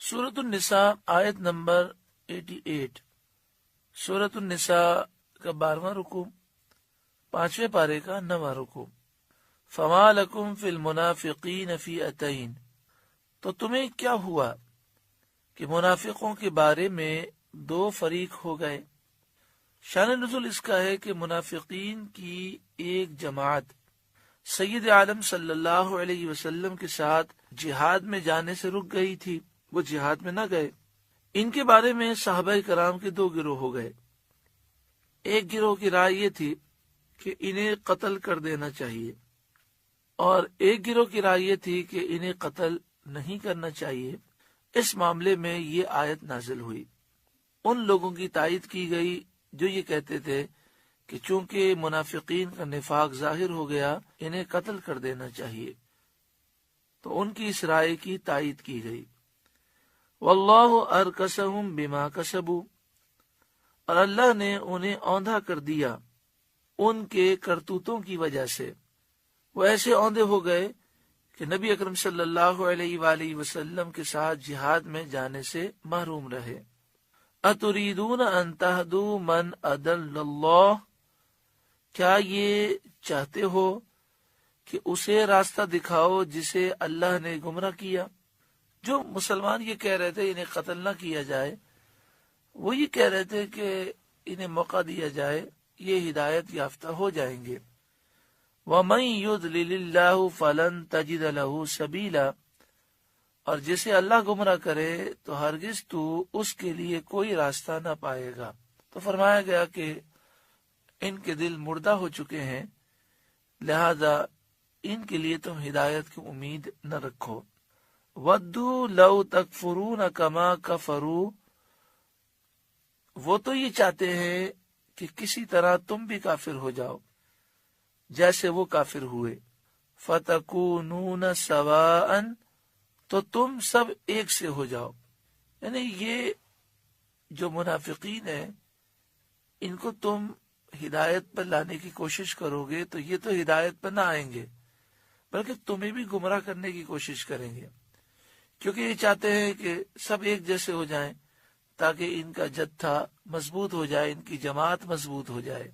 سورۃ النساء آیت نمبر 88۔ سورۃ النساء کا 12واں رکوع، 5ویں پارے کا 9واں رکوع۔ فما لکم فی المنافقین فئتین، تو تمہیں کیا ہوا کہ منافقوں کے بارے میں دو فریق ہو گئے۔ شان نزول اس کا ہے کہ منافقین کی ایک جماعت سید عالم صلی اللہ علیہ وسلم کے ساتھ جہاد میں جانے سے رک گئی تھی، وہ جہاد میں نہ گئے۔ ان کے بارے میں صحابہ کرام کے دو گروہ ہو گئے۔ ایک گروہ کی رائے یہ تھی کہ انہیں قتل کر دینا چاہیے، اور ایک گروہ کی رائے یہ تھی کہ انہیں قتل نہیں کرنا چاہیے۔ اس معاملے میں یہ آیت نازل ہوئی۔ ان لوگوں کی تائید کی گئی جو یہ کہتے تھے کہ چونکہ منافقین کا نفاق ظاہر ہو گیا، انہیں قتل کر دینا چاہیے، تو ان کی اس رائے کی تائید کی گئی۔ واللہ ارکسہم بما کسبوا، اور اللہ نے انہیں اوندھا کر دیا ان کے کرتوتوں کی وجہ سے۔ وہ ایسے اوندھے ہو گئے کہ نبی اکرم صلی اللہ علیہ وآلہ وسلم کے ساتھ جہاد میں جانے سے محروم رہے۔ اتریدون ان تہدوا من اضل اللہ، کیا یہ چاہتے ہو کہ اسے راستہ دکھاؤ جسے اللہ نے گمراہ کیا؟ جو مسلمان یہ کہہ رہے تھے انہیں قتل نہ کیا جائے، وہ یہ کہہ رہے تھے کہ انہیں موقع دیا جائے، یہ ہدایت یافتہ ہو جائیں گے۔ وَمَن يُضْلِلِ اللَّهُ فَلَن تَجِدَ لَهُ سَبِيلًا، اور جسے اللہ گمراہ کرے تو ہرگز تو اس کے لیے کوئی راستہ نہ پائے گا۔ تو فرمایا گیا کہ ان کے دل مردہ ہو چکے ہیں، لہذا ان کے لیے تم ہدایت کی امید نہ رکھو۔ وَدُّوا لَوْ تَكْفُرُونَ كَمَا كَفَرُوا، وہ تو یہ چاہتے ہیں کہ کسی طرح تم بھی کافر ہو جاؤ جیسے وہ کافر ہوئے۔ فَتَكُونُونَ سَوَاءً، تو تم سب ایک سے ہو جاؤ۔ یعنی یہ جو منافقین ہیں ان کو تم ہدایت پر لانے کی کوشش کرو گے تو یہ تو ہدایت پر نہ آئیں گے، بلکہ تمہیں بھی گمراہ کرنے کی کوشش کریں گے، کیونکہ یہ چاہتے ہیں کہ سب ایک جیسے ہو جائیں تاکہ ان کا جتھا مضبوط ہو جائے، ان کی جماعت مضبوط ہو جائے۔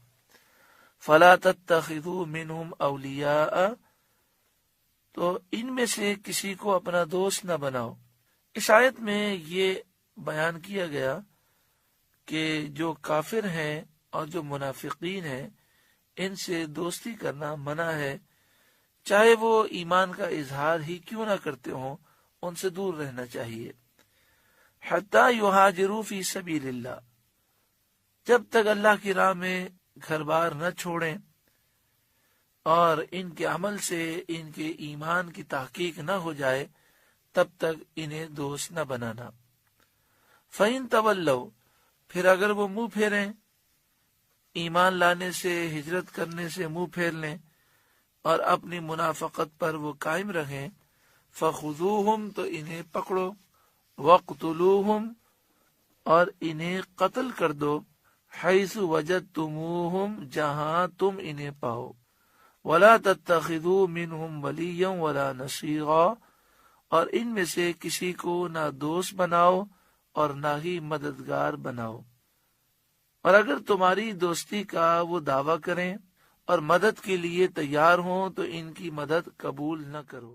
فَلَا تَتَّخِذُوا مِنْهُمْ أَوْلِيَاءَ، تو ان میں سے کسی کو اپنا دوست نہ بناؤ۔ اس آیت میں یہ بیان کیا گیا کہ جو کافر ہیں اور جو منافقین ہیں ان سے دوستی کرنا منع ہے، چاہے وہ ایمان کا اظہار ہی کیوں نہ کرتے ہوں، ان سے دور رہنا چاہیے۔ حتی یہاجروا فی سبیل اللہ، جب تک اللہ کی راہ میں گھر بار نہ چھوڑیں اور ان کے عمل سے ان کے ایمان کی تحقیق نہ ہو جائے تب تک انہیں دوست نہ بنانا۔ فَإِن تَوَلَّوْا، پھر اگر وہ منہ پھیریں، ایمان لانے سے، ہجرت کرنے سے منہ پھیر لیں اور اپنی منافقت پر وہ قائم رہیں، فَخُذُوهُمْ، تو انہیں پکڑو، وَاقْتُلُوهُمْ، اور انہیں قتل کر دو، حَيْثُ وَجَدْتُمُوهُمْ، جہاں تم انہیں پاؤ، وَلَا تَتَّخِذُوا مِنْهُمْ وَلِيًّا وَلَا نَصِيرًا، اور ان میں سے کسی کو نہ دوست بناؤ اور نہ ہی مددگار بناؤ۔ اور اگر تمہاری دوستی کا وہ دعویٰ کریں اور مدد کے لیے تیار ہوں تو ان کی مدد قبول نہ کرو۔